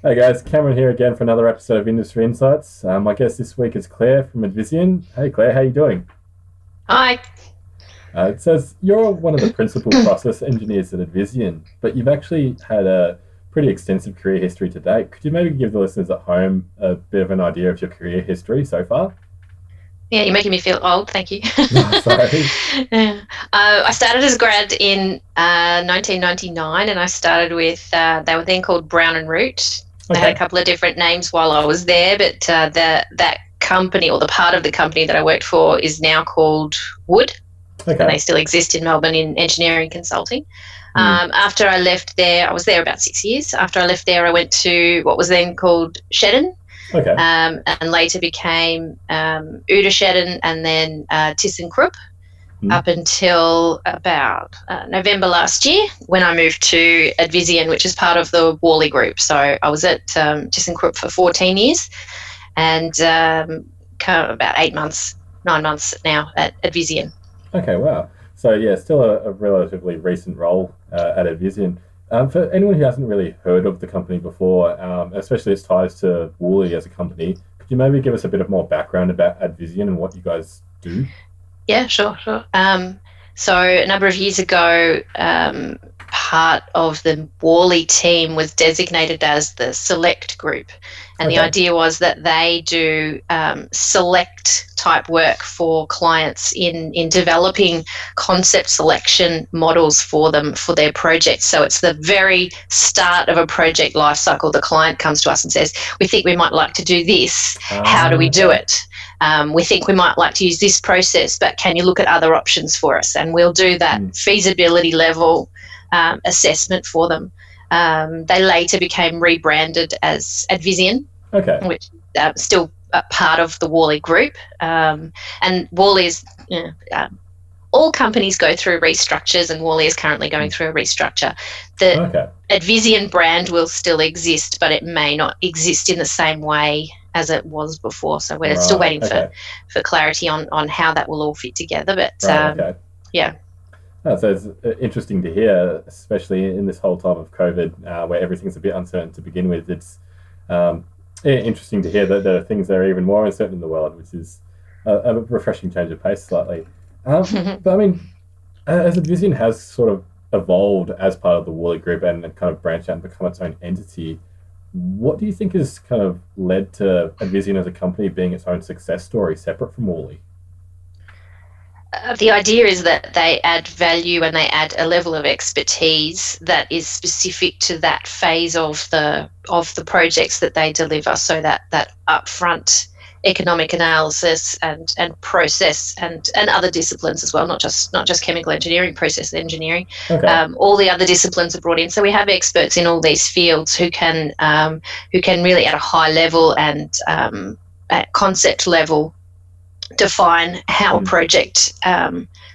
Hey guys, Cameron here again for another episode of Industry Insights. My guest this week is Claire from Advisian. Hey Claire, how you doing? Hi. It says you're one of the principal process engineers at Advisian, but you've actually had a pretty extensive career history to date. Could you maybe give the listeners at home a bit of an idea of your career history so far? Yeah, you're making me feel old. Thank you. Sorry. Yeah. I started as a grad in 1999, and I started with they were then called Brown and Root. They had a Okay. couple of different names while I was there, but that company or the part of the company that I worked for is now called Wood, and Okay. they still exist in Melbourne in engineering consulting. Mm. After I left there, I was there about 6 years. After I left there, I went to what was then called Shedden, Okay. and later became Udersheden and then ThyssenKrupp Mm. up until about November last year when I moved to Advisian, which is part of the Worley group. So I was at ThyssenKrupp for 14 years and kind of about 8 months, 9 months now at Advisian. Okay. Wow. So yeah, still a relatively recent role at Advisian. For anyone who hasn't really heard of the company before, especially its ties to Worley as a company, could you maybe give us a bit of more background about Advisian and what you guys do? Yeah, sure, sure. So a number of years ago, part of the Worley team was designated as the select group. And the Okay. idea was that they do select type work for clients in developing concept selection models for them for their projects. So it's the very start of a project lifecycle. The client comes to us and says, we think we might like to do this. How do we do Okay. it? We think we might like to use this process, but can you look at other options for us? And we'll do that Mm. feasibility level assessment for them. They later became rebranded as Advisian, Okay. which is still a part of the Worley group. And Worley is, all companies go through restructures, and Worley is currently going Mm. through a restructure. The Okay. Advisian brand will still exist, but it may not exist in the same way as it was before. So we're still Right. waiting Okay. for clarity on how that will all fit together. But Right. Okay. yeah, So it's interesting to hear, especially in this whole time of COVID, where everything's a bit uncertain to begin with. It's um, interesting to hear that there are things that are even more uncertain in the world, which is a refreshing change of pace slightly. But I mean, as Advisian has sort of evolved as part of the Worley Group and kind of branched out and become its own entity, what do you think has kind of led to Advisian as a company being its own success story, separate from Worley? the idea is that they add value and they add a level of expertise that is specific to that phase of the projects that they deliver. So that upfront economic analysis and process and other disciplines as well, not just chemical engineering, process engineering. Okay. All the other disciplines are brought in. So we have experts in all these fields who can really at a high level and at concept level define how a Mm. project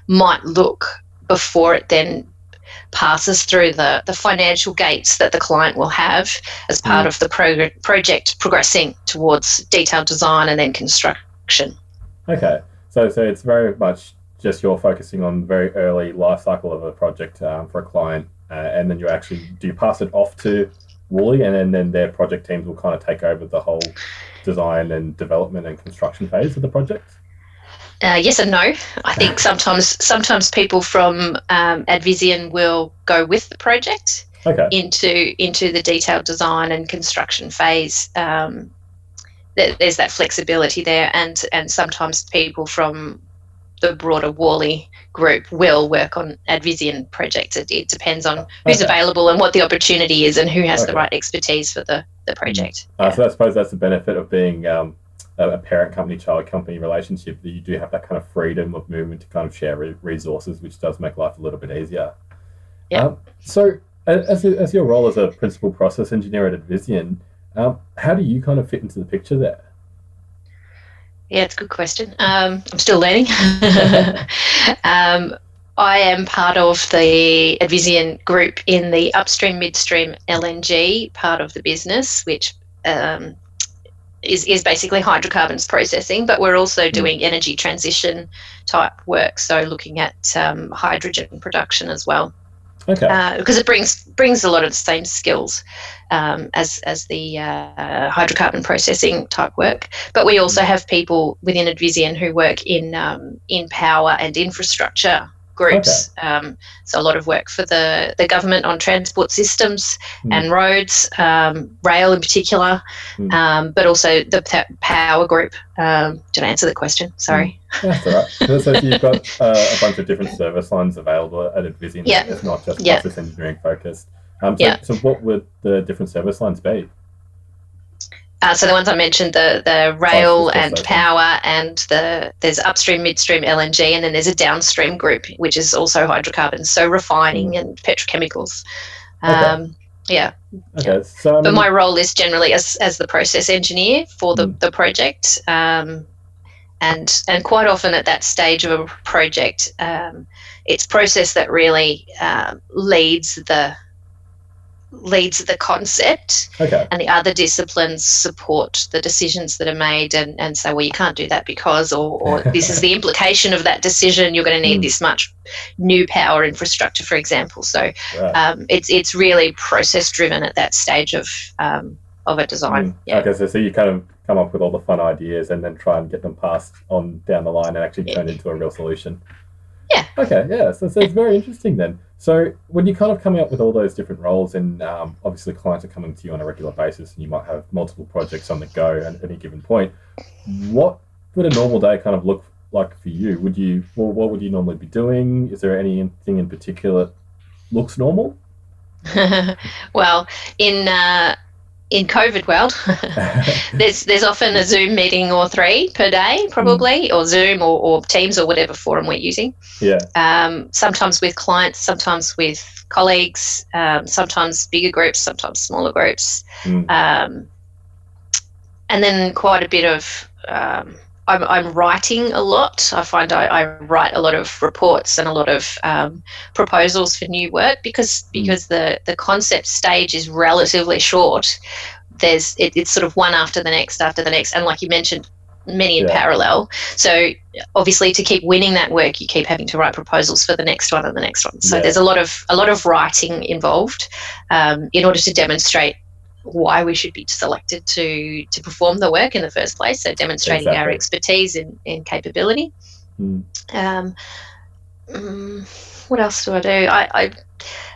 might look before it then passes through the financial gates that the client will have as part Mm. of the project progressing towards detailed design and then construction. Okay, so it's very much just you're focusing on the very early life cycle of a project for a client, and then you actually do you pass it off to Worley, and then their project teams will kind of take over the whole design and development and construction phase of the project. Yes and no. I think sometimes people from Advisian will go with the project Okay. into the detailed design and construction phase. There's that flexibility there, and sometimes people from the broader Worley group will work on Advisian projects. It depends on who's Okay. available and what the opportunity is and who has the Okay. right expertise for the Mm. project. Yeah. So I suppose that's the benefit of being a parent company child company relationship, that you do have that kind of freedom of movement to kind of share resources, which does make life a little bit easier. Yeah. So, as your role as a principal process engineer at Advisian, how do you kind of fit into the picture there? Yeah, it's a good question. I'm still learning. um, I am part of the Advisian group in the upstream, midstream LNG part of the business, which is basically hydrocarbons processing, but we're also Mm. doing energy transition type work, so looking at hydrogen production as well. Okay. because it brings a lot of the same skills as the hydrocarbon processing type work. But we also have people within Advisian who work in power and infrastructure groups. So a lot of work for the government on transport systems and roads, rail in particular, but also the power group. Did I answer the question? Sorry. That's all right. So you've got a bunch of different service lines available at Advisian. Yeah. It's not just process engineering focused. So what would the different service lines be? So the ones I mentioned, the rail and power, and there's upstream, midstream LNG, and then there's a downstream group, which is also hydrocarbons, so refining and petrochemicals. Okay. So but my role is generally as the process engineer for the project, and quite often at that stage of a project, it's process that really leads the concept, and the other disciplines support the decisions that are made and say, well, you can't do that because, or this is the implication of that decision, you're going to need this much new power infrastructure, for example. So it's really process driven at that stage of a design. Okay, so you kind of come up with all the fun ideas and then try and get them passed on down the line and actually turn into a real solution. Yeah. Okay, yeah. So it's very interesting then. So when you're kind of coming up with all those different roles, and obviously clients are coming to you on a regular basis, and you might have multiple projects on the go at any given point, what would a normal day kind of look like for you? What would you normally be doing? Is there anything in particular that looks normal? Well, in COVID world, there's often a Zoom meeting or 3 per day, probably, or Zoom or Teams or whatever forum we're using. Yeah. Sometimes with clients, sometimes with colleagues, sometimes bigger groups, sometimes smaller groups, and then quite a bit of. I'm writing a lot. I find I write a lot of reports and a lot of proposals for new work because the concept stage is relatively short. It's sort of one after the next, and like you mentioned, many in parallel. So obviously, to keep winning that work, you keep having to write proposals for the next one and the next one. So there's a lot of writing involved in order to demonstrate why we should be selected to perform the work in the first place. So demonstrating our expertise and capability. What else do I do? I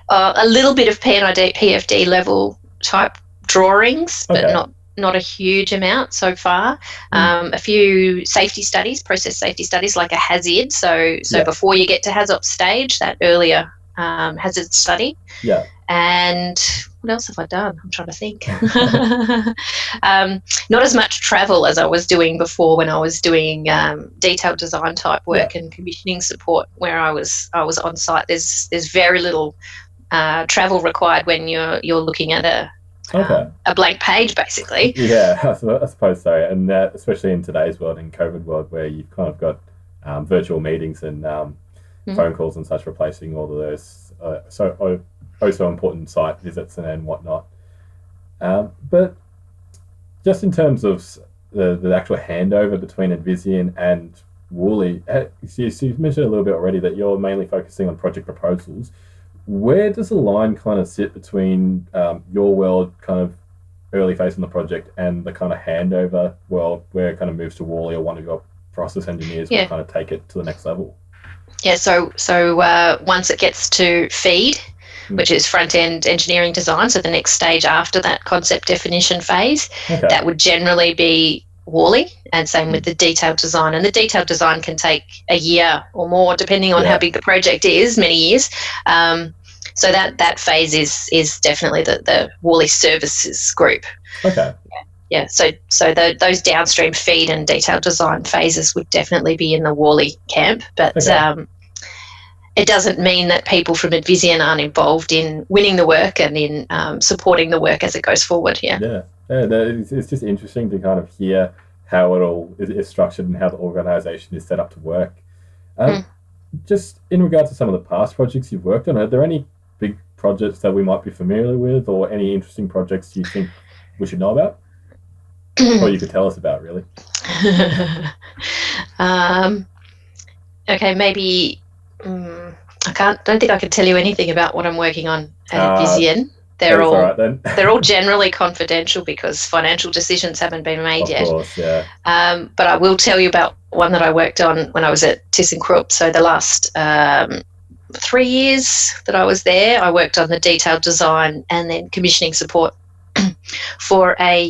a little bit of P&ID, PFD level type drawings, but not a huge amount so far. A few safety studies, process safety studies, like a HAZID. So before you get to HAZOP stage, that earlier hazard study. Yeah. And what else have I done? I'm trying to think. Not as much travel as I was doing before when I was doing detailed design type work and commissioning support, where I was on site. There's very little travel required when you're looking at a blank page, basically. Yeah, I suppose so. And especially in today's world, in COVID world, where you've kind of got virtual meetings and phone calls and such replacing all of those so important site visits and whatnot. But just in terms of the actual handover between Advisian and Worley, so you've mentioned a little bit already that you're mainly focusing on project proposals. Where does the line kind of sit between your world, kind of early phase in the project, and the kind of handover world where it kind of moves to Worley, or one of your process engineers will kind of take it to the next level? Yeah, so once it gets to FEED, which is front-end engineering design, so the next stage after that concept definition phase, that would generally be Worley, and same with the detailed design. And the detailed design can take a year or more, depending on how big the project is, many years. So that phase is definitely the Worley services group. Okay. Yeah, so those downstream feed and detailed design phases would definitely be in the Worley camp, but it doesn't mean that people from Advisian aren't involved in winning the work and in supporting the work as it goes forward. Yeah, it's just interesting to kind of hear how it all is structured and how the organisation is set up to work. Just in regard to some of the past projects you've worked on, are there any big projects that we might be familiar with, or any interesting projects you think we should know about? Or you could tell us about, really. Okay, maybe don't think I can tell you anything about what I'm working on at Advisian. That's all right then. They're all generally confidential because financial decisions haven't been made yet. Of course, yeah. But I will tell you about one that I worked on when I was at ThyssenKrupp. So the last 3 years that I was there, I worked on the detailed design and then commissioning support for a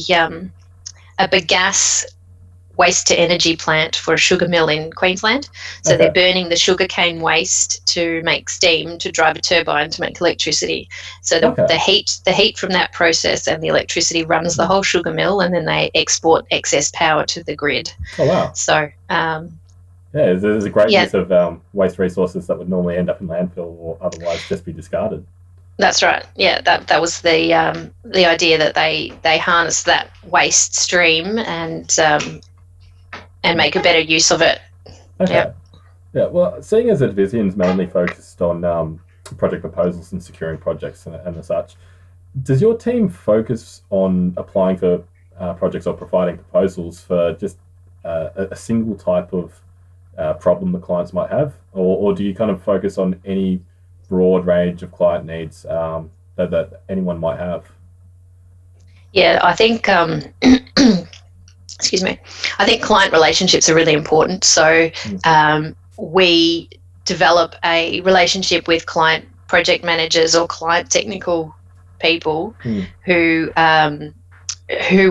bagasse waste to energy plant for a sugar mill in Queensland. So they're burning the sugarcane waste to make steam to drive a turbine to make electricity. So the heat from that process and the electricity runs the whole sugar mill, and then they export excess power to the grid. Oh wow! So there's a great use of waste resources that would normally end up in landfill or otherwise just be discarded. That's right. Yeah, that was the idea, that they harness that waste stream and make a better use of it. Okay. Yep. Yeah. Well, seeing as Advisian's mainly focused on project proposals and securing projects and such, does your team focus on applying for projects or providing proposals for just a single type of problem the clients might have, or do you kind of focus on any broad range of client needs that anyone might have? Yeah, I think excuse me. I think client relationships are really important. So we develop a relationship with client project managers or client technical people who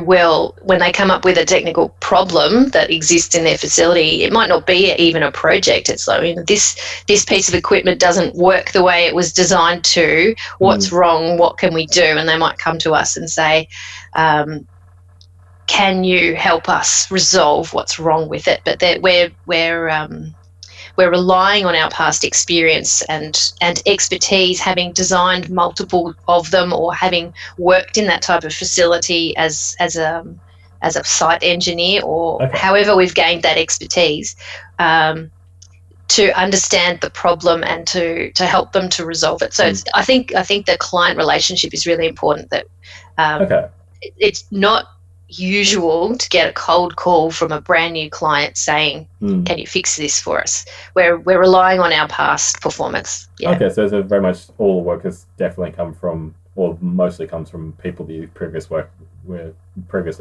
will, when they come up with a technical problem that exists in their facility, it might not be even a project. It's like, this piece of equipment doesn't work the way it was designed to. What's wrong? What can we do? And they might come to us and say, can you help us resolve what's wrong with it? But we're relying on our past experience and expertise, having designed multiple of them or having worked in that type of facility as a site engineer, or however we've gained that expertise, to understand the problem and to help them to resolve it. So I think the client relationship is really important. That it's not usual to get a cold call from a brand new client saying, can you fix this for us? We're relying on our past performance. Okay, so very much all the work has definitely come from, or mostly comes from, people that you previously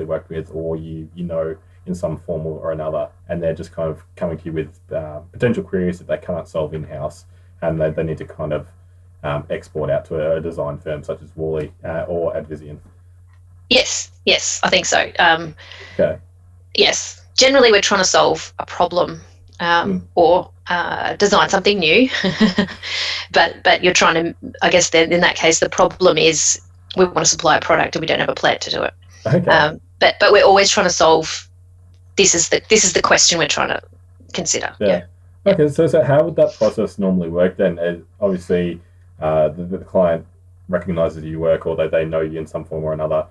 worked with, or you know in some form or another, and they're just kind of coming to you with potential queries that they can't solve in-house, and they need to kind of export out to a design firm such as Worley or Advisian. Yes, I think so. Okay. Yes, generally we're trying to solve a problem or design something new, but you're trying to, I guess then in that case the problem is we want to supply a product and we don't have a plant to do it. Okay. But we're always trying to solve. This is the question we're trying to consider. Yeah. Okay. So how would that process normally work then? Obviously, the client recognizes your work, or they know you in some form or another.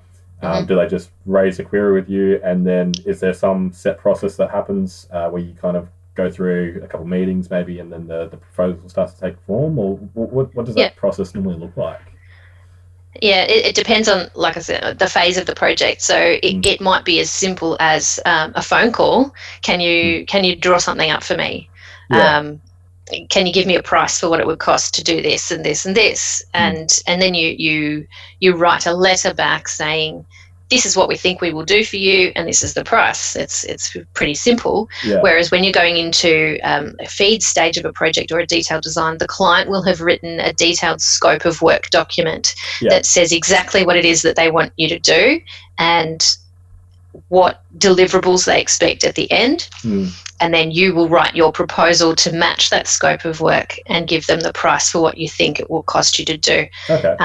Do they just raise a query with you, and then is there some set process that happens where you kind of go through a couple of meetings maybe, and then the proposal starts to take form, or what does that process normally look like? Yeah, it depends on, like I said, the phase of the project. So it might be as simple as a phone call. Can you draw something up for me? Yeah. Can you give me a price for what it would cost to do this and this and this? And then you write a letter back saying, this is what we think we will do for you, and this is the price. It's pretty simple. Yeah. Whereas when you're going into a feed stage of a project or a detailed design, the client will have written a detailed scope of work document that says exactly what it is that they want you to do and what deliverables they expect at the end. And then you will write your proposal to match that scope of work and give them the price for what you think it will cost you to do. Okay.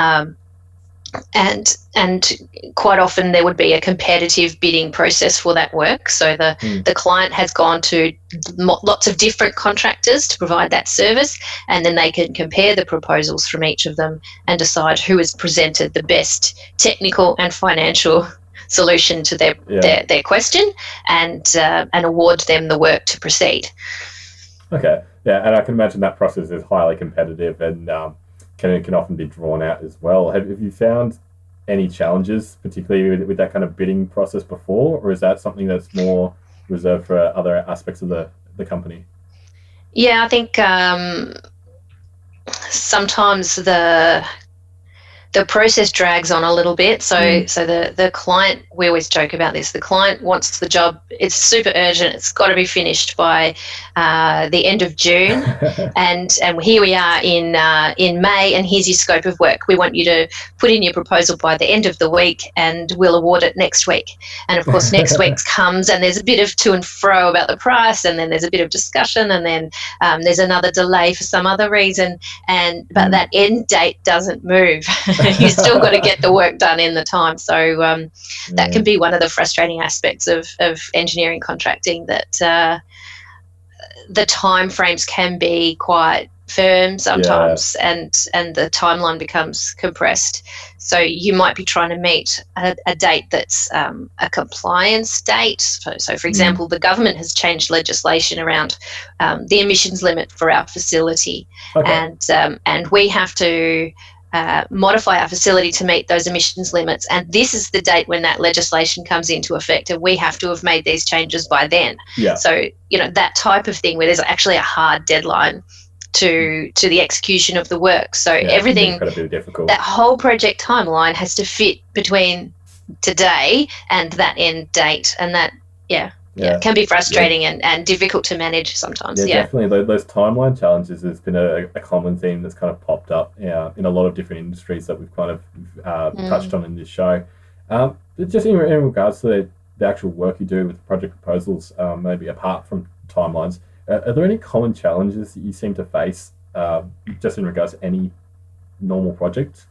And quite often there would be a competitive bidding process for that work. So the client has gone to lots of different contractors to provide that service, and then they can compare the proposals from each of them and decide who has presented the best technical and financial solution to their question, and award them the work to proceed. Okay. Yeah, and I can imagine that process is highly competitive and can often be drawn out as well. Have you found any challenges, particularly with that kind of bidding process before, or is that something that's more reserved for other aspects of the company? Yeah, I think sometimes the process drags on a little bit. So the client, we always joke about this, the client wants the job, it's super urgent, it's got to be finished by the end of June. and here we are in May, and here's your scope of work. We want you to put in your proposal by the end of the week, and we'll award it next week. And of course, next week comes, and there's a bit of to and fro about the price, and then there's a bit of discussion, and then there's another delay for some other reason, but that end date doesn't move. You've still got to get the work done in the time. So that can be one of the frustrating aspects of engineering contracting, that the time frames can be quite firm sometimes, and the timeline becomes compressed. So you might be trying to meet a date that's a compliance date. So for example, the government has changed legislation around the emissions limit for our facility, and we have to modify our facility to meet those emissions limits, and this is the date when that legislation comes into effect, and we have to have made these changes by then. So that type of thing, where there's actually a hard deadline to the execution of the work. So everything, incredibly difficult. That whole project timeline has to fit between today and that end date, and that it can be frustrating and difficult to manage sometimes. Definitely. Those timeline challenges has been a common theme that's kind of popped up in a lot of different industries that we've kind of touched on in this show. But just in regards to the actual work you do with project proposals, maybe apart from timelines, are there any common challenges that you seem to face just in regards to any normal project?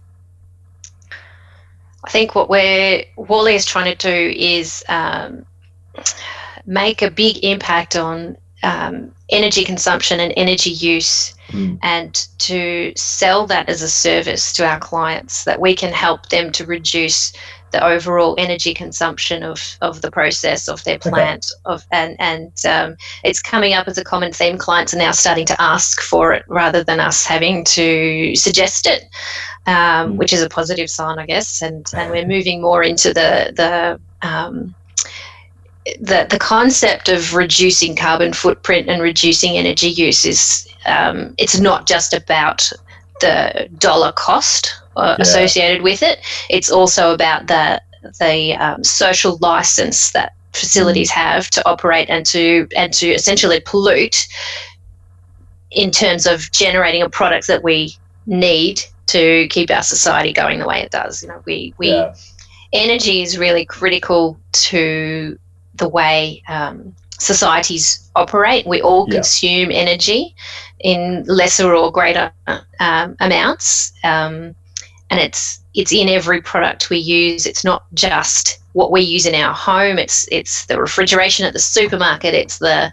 I think what Worley is trying to do is make a big impact on energy consumption and energy use, and to sell that as a service to our clients, that we can help them to reduce the overall energy consumption of the process of their plant. And it's coming up as a common theme. Clients are now starting to ask for it rather than us having to suggest it, which is a positive sign, I guess. And we're moving more into the concept of reducing carbon footprint and reducing energy use is it's not just about the dollar cost associated with it. It's also about the social license that facilities have to operate and to essentially pollute in terms of generating a product that we need to keep our society going the way it does. Energy is really critical to the way societies operate. We all consume energy in lesser or greater amounts, and it's in every product we use. It's not just what we use in our home. It's the refrigeration at the supermarket. It's the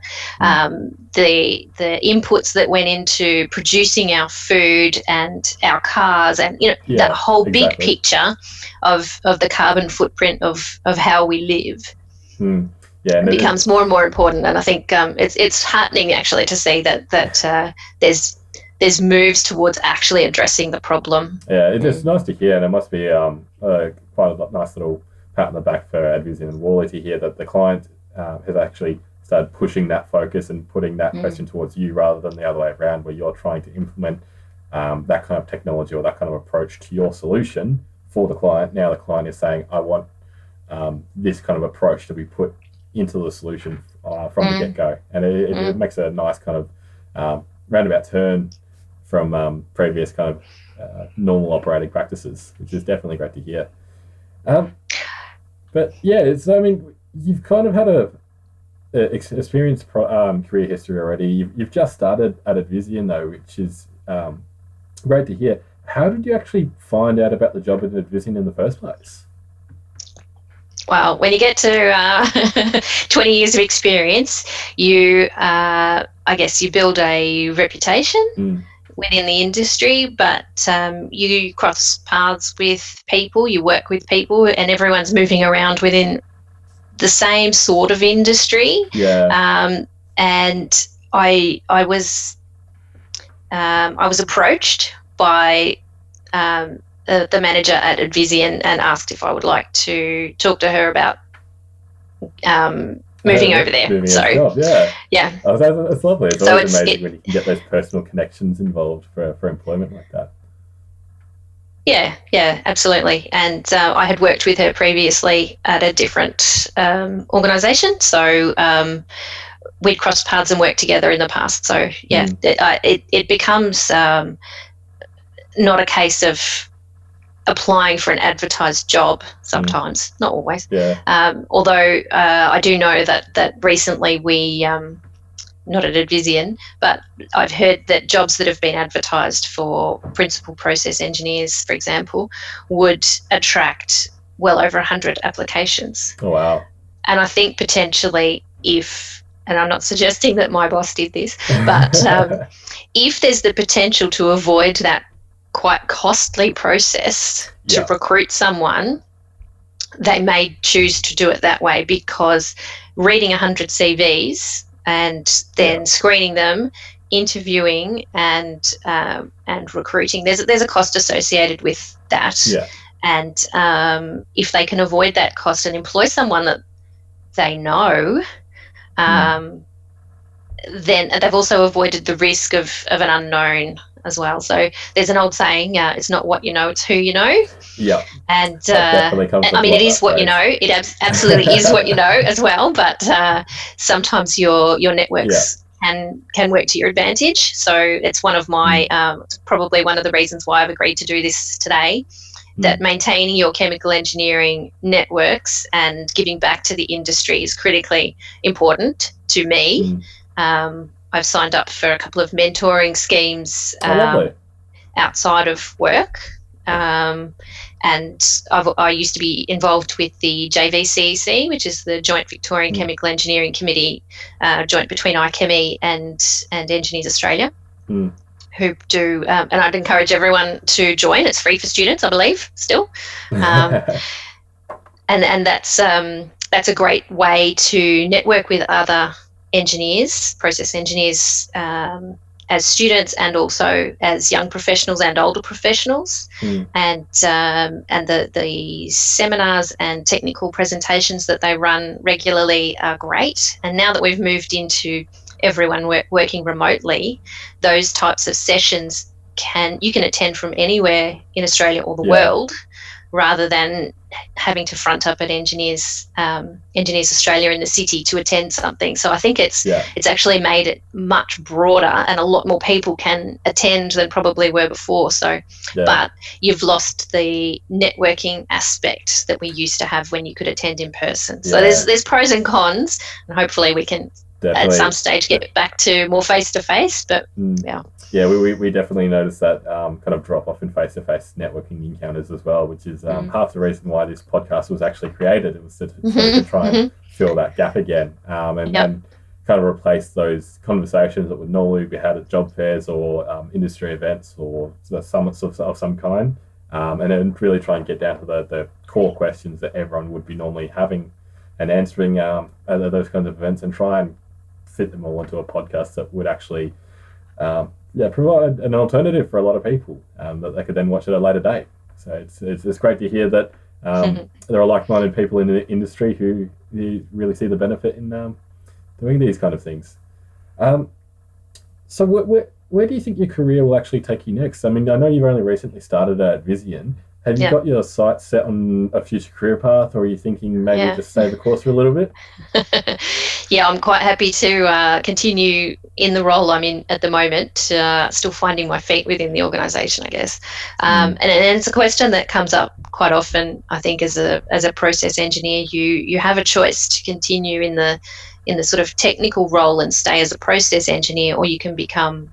inputs that went into producing our food and our cars, and that whole big picture of the carbon footprint of how we live. It becomes more and more important, and I think it's heartening actually to see that there's moves towards actually addressing the problem. It's nice to hear, and it must be quite a nice little pat on the back for Advisian and Worley to hear that the client has actually started pushing that focus and putting that question towards you rather than the other way around, where you're trying to implement that kind of technology or that kind of approach to your solution for the client. Now the client is saying, I want this kind of approach to be put into the solution from the get-go, and it makes a nice kind of roundabout turn from previous kind of normal operating practices, which is definitely great to hear. But you've kind of had a experienced career history already. You've just started at Advisian though, which is great to hear. How did you actually find out about the job at Advisian in the first place? Well, when you get to 20 years of experience, you, I guess, you build a reputation within the industry, but you cross paths with people, you work with people, and everyone's moving around within the same sort of industry. And I was approached by the manager at Advisian and asked if I would like to talk to her about moving over there. Moving So, job, yeah. Yeah. Oh, that's lovely. It's So always amazing when you can get those personal connections involved for employment like that. Yeah, absolutely. And I had worked with her previously at a different organisation, so we'd crossed paths and worked together in the past. So yeah, it becomes not a case of applying for an advertised job sometimes, not always. Yeah. Although I do know that recently we, not at Advisian, but I've heard that jobs that have been advertised for Principle Process Engineers, for example, would attract well over 100 applications. Oh, wow. And I think potentially and I'm not suggesting that my boss did this, but if there's the potential to avoid that quite costly process to recruit someone, they may choose to do it that way, because reading 100 CVs and then screening them, interviewing and recruiting, there's a cost associated with that. Yeah. And if they can avoid that cost and employ someone that they know, then they've also avoided the risk of an unknown as well. So there's an old saying, it's not what you know, it's who you know. Yeah. And I mean, it is what you know. It absolutely is what you know as well. But sometimes your networks can work to your advantage. So it's one of my probably one of the reasons why I've agreed to do this today. That maintaining your chemical engineering networks and giving back to the industry is critically important to me. I've signed up for a couple of mentoring schemes outside of work. And I used to be involved with the JVCEC, which is the Joint Victorian Chemical Engineering Committee, joint between iChemie and Engineers Australia. Who do, and I'd encourage everyone to join. It's free for students, I believe, still. And that's a great way to network with other engineers, process engineers, as students and also as young professionals and older professionals. And the seminars and technical presentations that they run regularly are great. And now that we've moved into everyone working remotely, those types of sessions you can attend from anywhere in Australia or the world, rather than having to front up at Engineers Australia in the city to attend something. So I think it's actually made it much broader, and a lot more people can attend than probably were before. So, but you've lost the networking aspect that we used to have when you could attend in person. So there's pros and cons, and hopefully we can at some stage get back to more face-to-face, but we definitely noticed that kind of drop off in face-to-face networking encounters as well, which is half the reason why this podcast was actually created. It was to try and fill that gap again, and kind of replace those conversations that would normally be had at job fairs or industry events or summits of some kind, and then really try and get down to the core questions that everyone would be normally having and answering at those kinds of events, and try and fit them all into a podcast that would actually provide an alternative for a lot of people that they could then watch at a later date. So it's great to hear that there are like-minded people in the industry who really see the benefit in doing these kind of things. So where do you think your career will actually take you next? I mean, I know you've only recently started at Advisian. Have you got your sights set on a future career path, or are you thinking maybe just stay the course for a little bit? I'm quite happy to continue in the role I'm in at the moment, still finding my feet within the organisation, I guess. And it's a question that comes up quite often, I think, as a process engineer. You have a choice to continue in the sort of technical role and stay as a process engineer, or you can become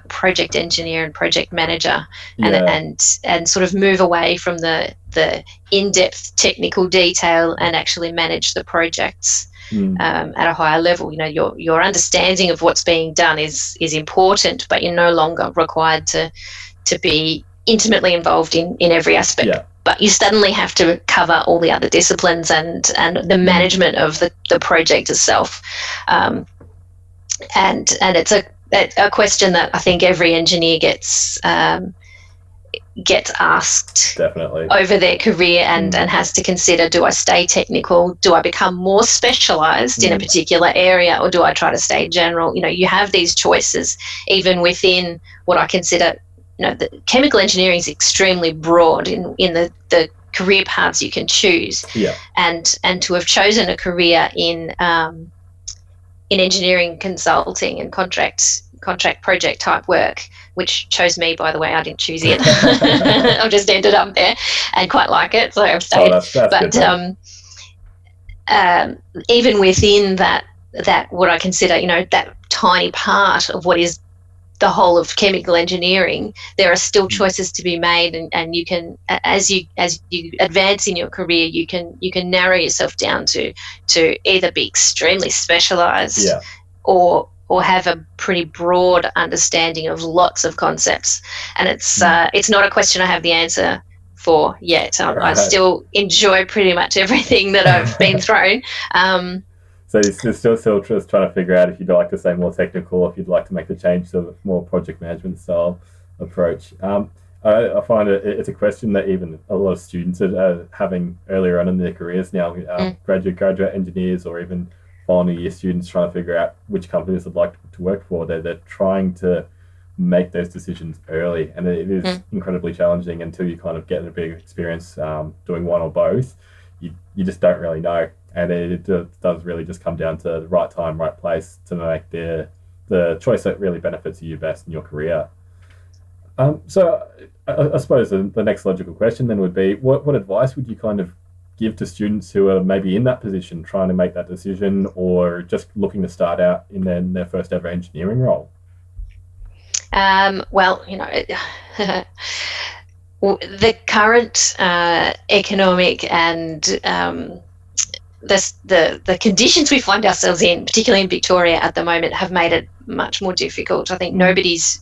project engineer and project manager, and sort of move away from the in-depth technical detail and actually manage the projects at a higher level. You know, your understanding of what's being done is important, but you're no longer required to be intimately involved in every aspect. But you suddenly have to cover all the other disciplines and the management of the project itself. And it's a question that I think every engineer gets gets asked Definitely over their career and has to consider, do I stay technical? Do I become more specialised in a particular area, or do I try to stay general? You have these choices even within what I consider, the chemical engineering is extremely broad in the career paths you can choose. Yeah. And to have chosen a career in engineering consulting and contract project type work, which chose me, by the way. I didn't choose it. I've just ended up there and quite like it, so I've stayed. That's but good, even within that what I consider, that tiny part of what is the whole of chemical engineering, there are still choices to be made, and you can, as you advance in your career, you can narrow yourself down to either be extremely specialized or have a pretty broad understanding of lots of concepts. And it's not a question I have the answer for yet. I still enjoy pretty much everything that I've been thrown. So you're still just trying to figure out if you'd like to stay more technical, if you'd like to make the change to a more project management style approach. I find it's a question that even a lot of students are having earlier on in their careers now, graduate engineers or even final year students trying to figure out which companies they'd like to work for. They're trying to make those decisions early, and it is incredibly challenging until you kind of get a big experience doing one or both. You just don't really know. And it does really just come down to the right time, right place to make the choice that really benefits you best in your career. So I suppose the next logical question then would be, what advice would you kind of give to students who are maybe in that position, trying to make that decision, or just looking to start out in their first ever engineering role? Well, the current economic and the conditions we find ourselves in, particularly in Victoria at the moment, have made it much more difficult. I think nobody's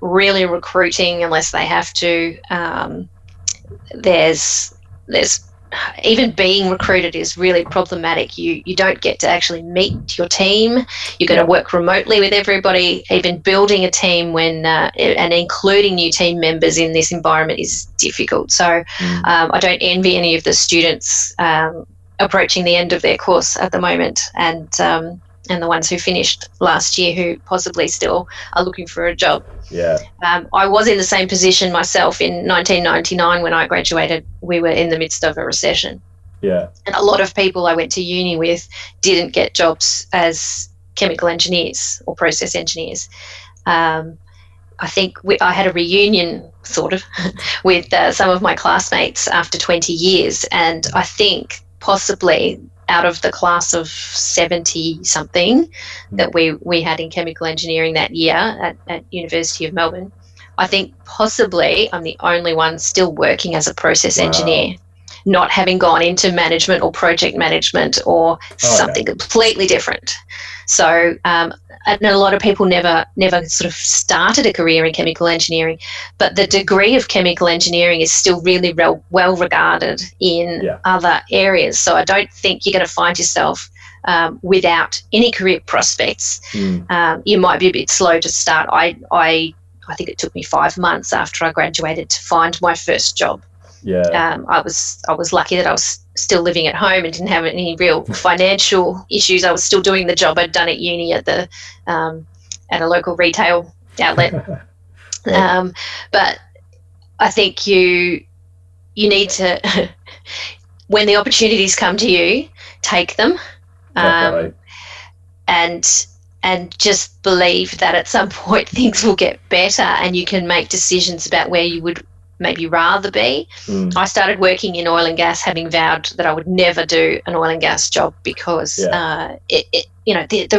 really recruiting unless they have to. There's even being recruited is really problematic. You don't get to actually meet your team. You're going to work remotely with everybody. Even building a team and including new team members in this environment is difficult. So I don't envy any of the students approaching the end of their course at the moment, and the ones who finished last year who possibly still are looking for a job. Yeah. I was in the same position myself in 1999 when I graduated. We were in the midst of a recession. Yeah. And a lot of people I went to uni with didn't get jobs as chemical engineers or process engineers. I think I had a reunion sort of with some of my classmates after 20 years, and I think possibly out of the class of 70-something that we had in chemical engineering that year at University of Melbourne, I think possibly I'm the only one still working as a process engineer, not having gone into management or project management or something completely different. So and a lot of people never sort of started a career in chemical engineering, but the degree of chemical engineering is still really well regarded in other areas. So I don't think you're going to find yourself without any career prospects. You might be a bit slow to start. I think it took me 5 months after I graduated to find my first job. I was lucky that I was still living at home and didn't have any real financial issues. I was still doing the job I'd done at uni at a local retail outlet. But I think you need to, when the opportunities come to you, take them, and just believe that at some point things will get better and you can make decisions about where you would maybe rather be. I started working in oil and gas having vowed that I would never do an oil and gas job because the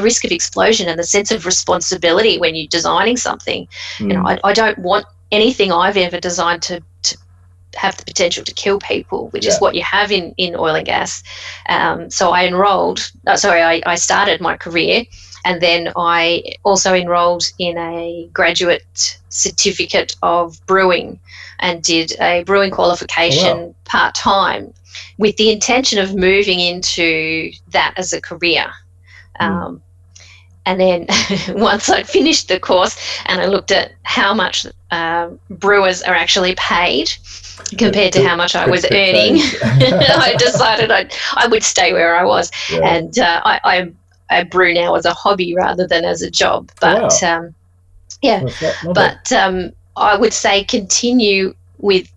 risk of explosion and the sense of responsibility when you're designing something, I don't want anything I've ever designed to have the potential to kill people, which is what you have in oil and gas. So I started my career, and then I also enrolled in a graduate certificate of brewing and did a brewing qualification part-time with the intention of moving into that as a career. And And then once I'd finished the course and I looked at how much brewers are actually paid compared to how much I was earning, I decided I would stay where I was. Yeah. And I brew now as a hobby rather than as a job. But I would say continue with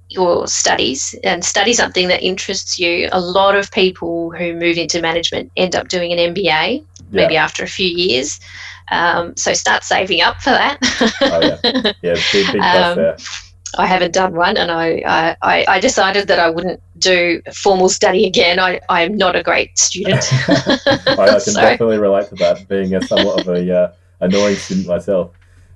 your studies and study something that interests you. A lot of people who move into management end up doing an MBA, maybe after a few years. So start saving up for that. Big plus there. I haven't done one, and I decided that I wouldn't do formal study again. I'm not a great student. I can definitely relate to that, being a somewhat of a annoying student myself.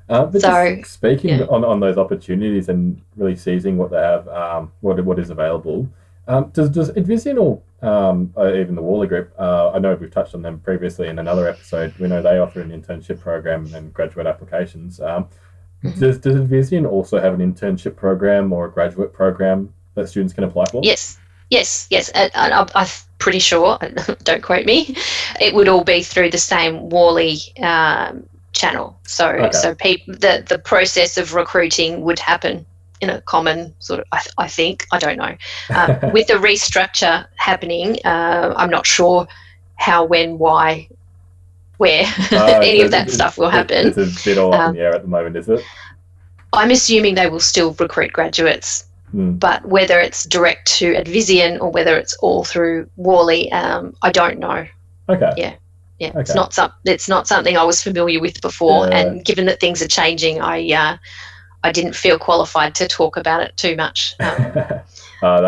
But just speaking on those opportunities and really seizing what they have, what is available, does Advisian or even the Worley group, I know we've touched on them previously in another episode, we know they offer an internship program and graduate applications. Does Advisian also have an internship program or a graduate program that students can apply for? Yes. I'm pretty sure, don't quote me, it would all be through the same Worley channel. So the process of recruiting would happen in a common sort of, I think, I don't know. With the restructure happening, I'm not sure how, when, why, where any of that stuff will happen. It's a bit all up in the air at the moment, is it? I'm assuming they will still recruit graduates, but whether it's direct to Advisian or whether it's all through Worley, I don't know. Okay. Yeah. Okay. It's not something I was familiar with before, and given that things are changing, I didn't feel qualified to talk about it too much. That's all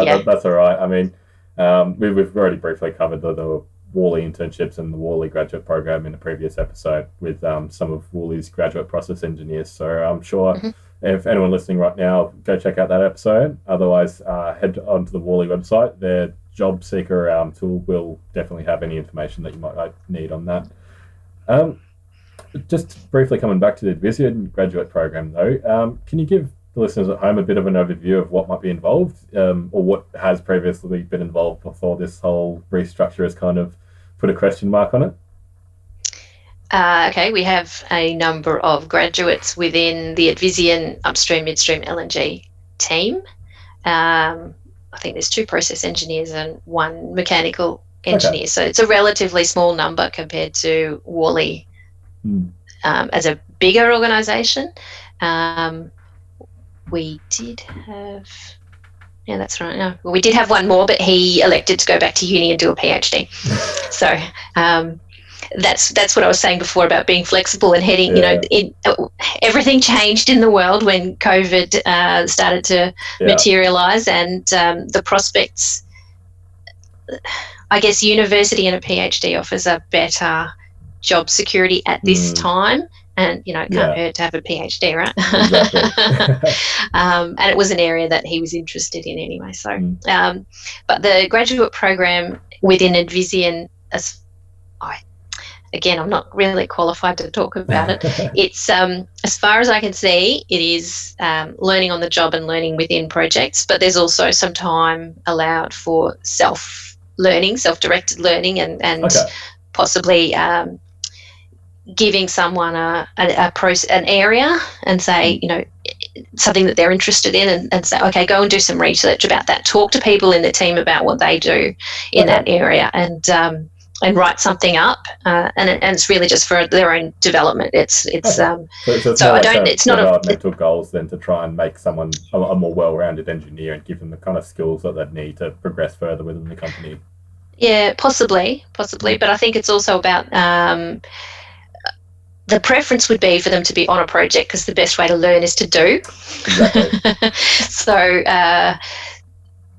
right. I mean, we've already briefly covered the Worley internships and the Worley graduate program in a previous episode with some of Worley's graduate process engineers. So I'm sure if anyone listening right now, go check out that episode. Otherwise, head onto the Worley website. Their job seeker tool will definitely have any information that you might need on that. Just briefly coming back to the Advisian graduate program though, can you give the listeners at home a bit of an overview of what might be involved, or what has previously been involved before this whole restructure has kind of put a question mark on it? Okay, we have a number of graduates within the Advisian upstream, midstream LNG team. I think there's 2 process engineers and 1 mechanical engineer. Okay. So it's a relatively small number compared to Worley as a bigger organisation. We did have, that's right. No, well, we did have 1 more, but he elected to go back to uni and do a PhD. So that's what I was saying before about being flexible and heading. Everything changed in the world when COVID started to materialise, and the prospects. I guess university and a PhD offers a better job security at this time, and it can't hurt to have a PhD, right? Exactly. And it was an area that he was interested in anyway. So, but the graduate program within Advisian, again, I'm not really qualified to talk about it. It's, as far as I can see, it is learning on the job and learning within projects, but there's also some time allowed for self-learning, self-directed learning, and possibly giving someone an area and say, something that they're interested in, and say, okay, go and do some research about that. Talk to people in the team about what they do in that area, and write something up, and it's really just for their own development. It's not developmental goals then to try and make someone a more well-rounded engineer and give them the kind of skills that they need to progress further within the company. Yeah, possibly, but I think it's also about the preference would be for them to be on a project, because the best way to learn is to do. Exactly. So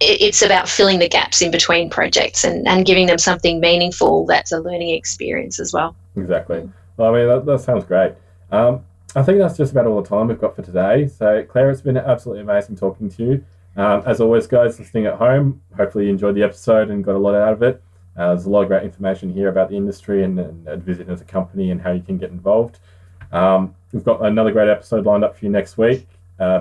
it's about filling the gaps in between projects and giving them something meaningful that's a learning experience as well. Exactly. Well, I mean, that sounds great. I think that's just about all the time we've got for today. So, Clare, it's been absolutely amazing talking to you. As always, guys, listening at home, hopefully you enjoyed the episode and got a lot out of it. There's a lot of great information here about the industry and Advisian as a company and how you can get involved. We've got another great episode lined up for you next week.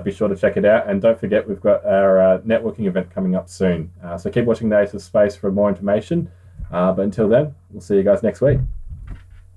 Be sure to check it out, and don't forget we've got our networking event coming up soon. So keep watching the Ace of Space for more information. But until then, we'll see you guys next week.